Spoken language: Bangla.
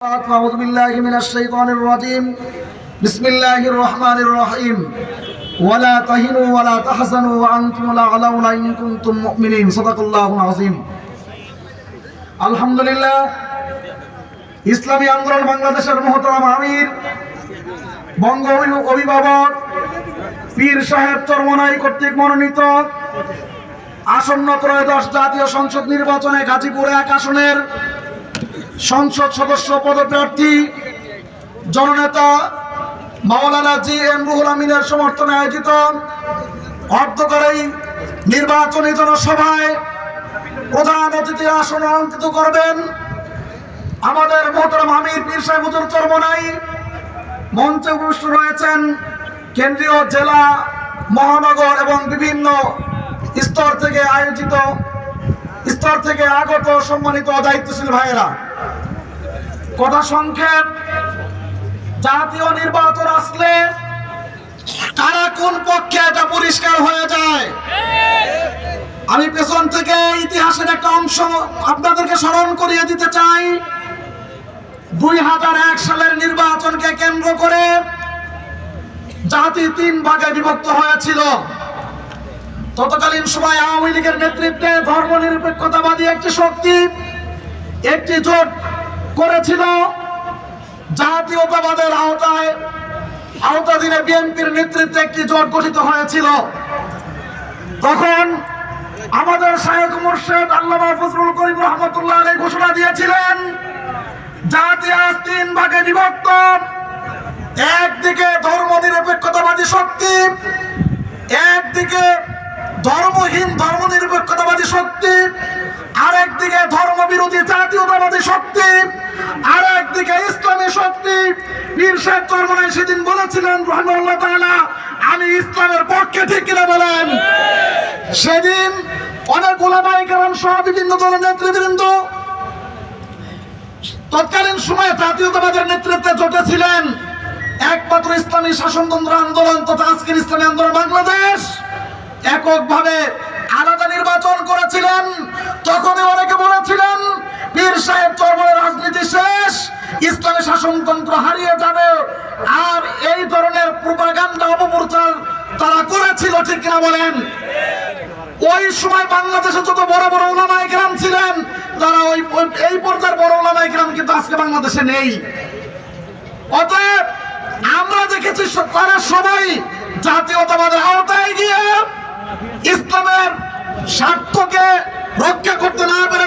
أعوذ بالله من الشيطان الرجيم بسم الله الرحمن الرحيم ولا تهنوا ولا تحزنوا وأنتم الأعلون إن كنتم مؤمنين صدق الله العظيم الحمد لله ইসলামী আন্দোলন বাংলাদেশের মহতরম আমির বঙ্গ অভিভাবক পীর সাহেব চরমনাই কর্তৃক মনোনীত আসন্ন ত্রয়োদশ জাতীয় সংসদ নির্বাচনে গাজীপুর 1 আসনের সংসদ সদস্য পদপ্রার্থী জননেতা মাওলানা জি এম রুহুল আমিনের সমর্থনে আয়োজিত অর্ধকারী নির্বাচনী জনসভায় প্রধান অতিথির আসন অলঙ্কৃত করবেন আমাদের মোহতরম আমির পীর সাহেব হুজুর চরমনাই। মঞ্চে উপস্থিত রয়েছেন কেন্দ্রীয়, জেলা, মহানগর এবং বিভিন্ন স্তর থেকে আগত সম্মানিত দায়িত্বশীল ভাইয়েরা। কথা সংক্ষেপ, জাতীয় নির্বাচন আসলে কারা কোন পক্ষে এটা পরিষ্কার হয়ে যায়। আমি পেছন থেকে ইতিহাসের একটা অংশ আপনাদেরকে স্মরণ করিয়ে দিতে চাই। 2001 সালের নির্বাচনকে কেন্দ্র করে জাতি 3 ভাগে বিভক্ত হয়েছিল। তৎকালীন সময় আওয়ামী লীগের নেতৃত্বে ধর্মনিরপেক্ষতাবাদী একটি শক্তি একটি জোট করেছিল। জাতীয়তাবাদের আওতাধীনে বিএনপির নেতৃত্বে একটি জোট গঠিত হয়েছিল। তখন আমাদের শায়েখ মুর্শিদ আল্লামা ফজলুল করিম রহমাতুল্লাহ আলাইহি ঘোষণা দিয়েছিলেন, জাতি আজ 3 ভাগে বিভক্ত। একদিকে ধর্মনিরপেক্ষতাবাদী শক্তি, একদিকে ধর্মহীন ধর্মনিরপেক্ষতাবাদী শক্তি, আরেকদিকে ধর্মবিরোধী জাতীয়তাবাদী শক্তি, আরেকদিকে ইসলামী শক্তি। পীর সাহেব চরমনাই সেদিন বলেছিলেন রাহিমাহুল্লাহ তাআলা, আমি ইসলামের পক্ষে, ঠিক কিনা বলেন? সেদিন অনেক উলামায়ে কেরাম সহ বিভিন্ন দলের নেতৃবৃন্দ তৎকালীন সময়ে জাতীয়তাবাদের নেতৃত্বে জোটেছিলেন। একমাত্র ইসলামী শাসনতন্ত্র আন্দোলন তথা আজকের ইসলামী আন্দোলন বাংলাদেশ এককভাবে আলাদা নির্বাচন করেছিলেন। তখনই অনেকে বলেছিলেন পীর সাহেব চরমনাইয়ের রাজনীতি শেষ, ইসলামী শাসনতন্ত্র হারিয়ে যাবে। আর এই ধরনের প্রোপাগান্ডা অপপ্রচার তারা করেছিল, ঠিক কিনা বলেন? ওই সময় বাংলাদেশে যত বড় বড় উলামায়ে কেরাম ছিলেন, তারা এই পর্যায়ের বড় উলামায়ে কেরাম কিন্তু আজকে বাংলাদেশে নেই। অতএব আমরা দেখেছি তারা সবাই জাতীয়তাবাদের আওতায় গিয়ে ইসলামের স্বার্থকে রক্ষা করতে না পেরে